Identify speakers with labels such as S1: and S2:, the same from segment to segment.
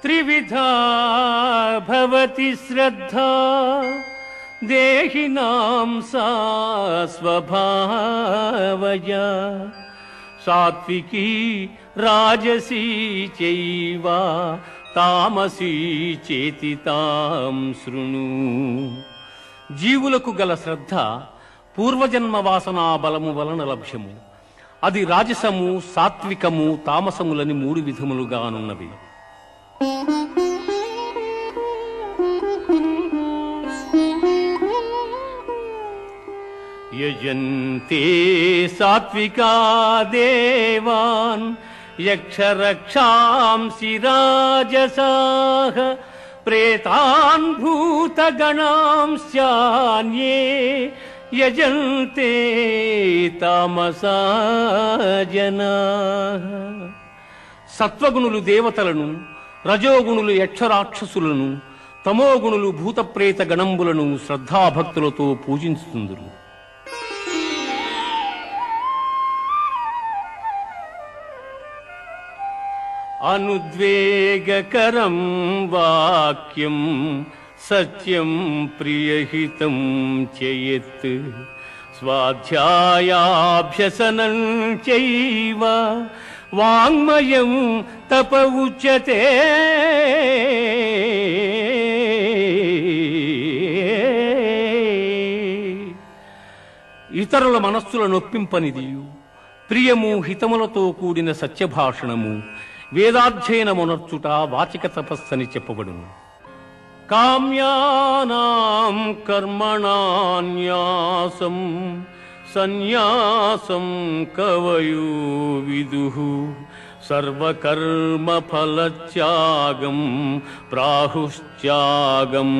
S1: త్రివిధా భవతి శ్రద్ధా దేహినాం సా స్వభావజ సాత్వికీ రాజసీ చైవ తామసీ చేతి తాం శృణు. జీవులకు గల శ్రద్ధ పూర్వజన్మ వాసనా బలము వలన లభ్యము. అది రాజసము, సాత్వికము, తామసములని 3 విధములుగానున్నవి. యజంతే సాత్వికా దేవాన్ యక్షరక్షాంసి రాజసాః ప్రేతాన్ భూతగణాంశ్చాన్యే యజంతే తామసా జనాః. సత్వగుణులు దేవతలను, రజోగుణులు యక్షరాక్షసులను, తమోగుణులు భూతప్రేత గణంబులను శ్రద్ధాభక్తులతో పూజించుతుందురు. అనుద్వేగకరం వాక్యం సత్యం ప్రియహితం చయత్ స్వాధ్యాయాభ్యసనం చైవ వాంగ్మయం తప ఉచ్యతే. ఇతరుల మనస్సుల నొప్పింపనిదియు ప్రియము హితములతో కూడిన సత్యభాషణము వేదాధ్యయనమునర్చుట వాచిక తపస్సని చెప్పబడును. కామ్యానాం కర్మణాన్యాసం సన్యాసం కవయో విదుః సర్వకర్మ ఫలత్యాగం ప్రాహుశ్త్యాగం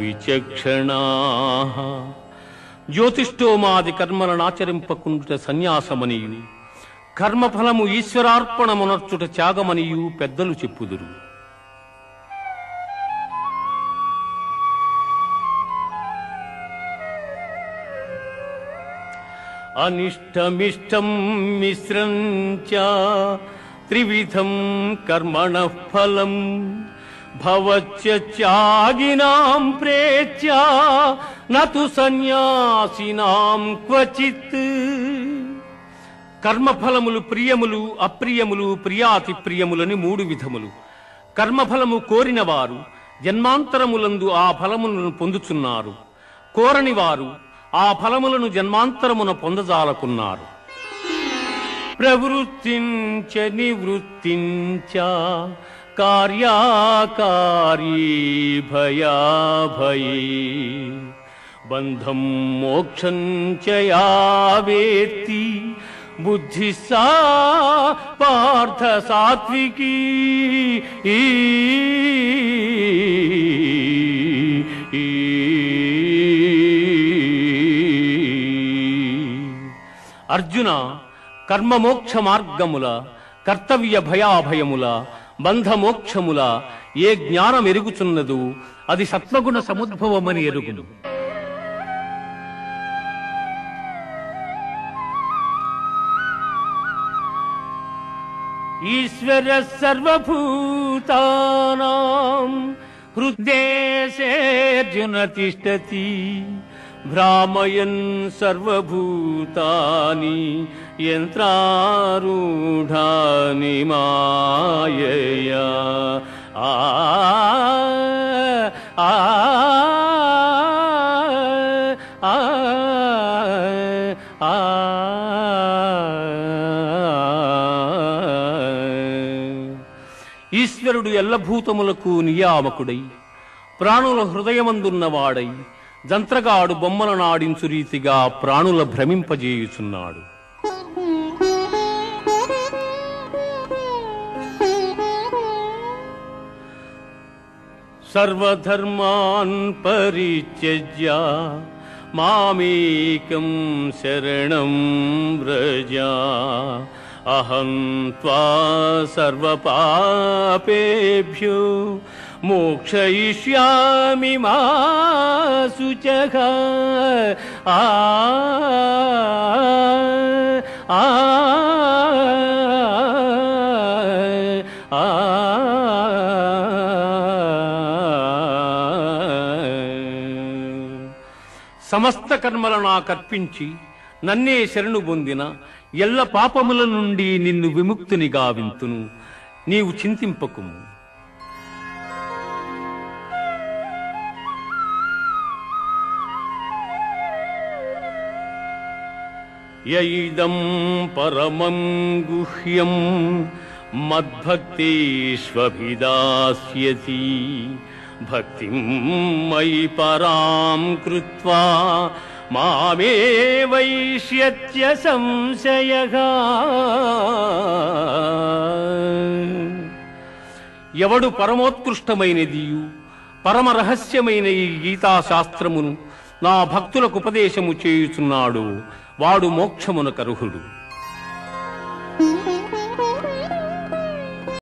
S1: విచక్షణాః. జ్యోతిష్ఠోమాది కర్మలనాచరింపకుండుట సన్యాసమనియు, కర్మఫలము ఈశ్వరార్పణమునర్చుట త్యాగమనియు పెద్దలు చెప్పుదురు. అనిష్టమిష్టం మిశ్రం చ త్రివిధం కర్మణః ఫలం భవత్య త్యాగినాం ప్రేత్య నతు సన్యాసినాం క్వచిత్. కర్మఫలములు ప్రియములు, అప్రియములు, ప్రియాతి ప్రియములని 3 విధములు. కర్మఫలము కోరిన వారు జన్మాంతరములందు ఆ ఫలములను పొందుచున్నారు. కోరని వారు ఆ ఫలములను జన్మాంతరమున పొందజాలకున్నారు. ప్రవృత్తించ నివృత్తించ కార్యాకారీ భయాభయీ బంధం మోక్షం చ యా వేత్తి బుద్ధి సా పార్థ సాత్వికీ. అర్జున, కర్మమోక్ష మార్గముల, కర్తవ్య భయాభయముల, బంధమోక్షముల ఏ జ్ఞానం ఎరుగుచున్నదో అది సత్వగుణ సముద్భవమని ఎరుగును. ఈశ్వర సర్వభూతానాం హృద్దేశేర్జున తిష్టతి భ్రామయన్ సర్వభూతాని యంత్రారూఢాని మాయయా. ఈశ్వరుడు ఎల్లభూతములకు నియామకుడై ప్రాణుల హృదయమందున్నవాడై జంత్రగాడు బొమ్మల నాడించు రీతిగా ప్రాణుల భ్రమింపజేయుచున్నాడు. సర్వధర్మాన్ పరిత్యజ్య మామేకం శరణం వ్రజ అహం త్వా సర్వపాపేభ్యో మోక్షయిష్యామి మా శుచః. సమస్త కర్మల నాకర్పించి నన్నే శరణు పొందిన ఎల్ల పాపముల నుండి నిన్ను విముక్తుని గావింతును. నీవు చింతింపకుము. యైదం పరమం గుహ్యం మద్భక్తేష్వభిదాస్యసి భక్తిం మయి పరాం కృత్వా మామే వైష్యత్య సంశయః. ఎవడు పరమోత్కృష్టమైనదియు పరమ రహస్యమైన ఈ గీతాశాస్త్రమును నా భక్తులకు ఉపదేశము చేయుచున్నాడు వాడు మోక్షమునకర్హుడు.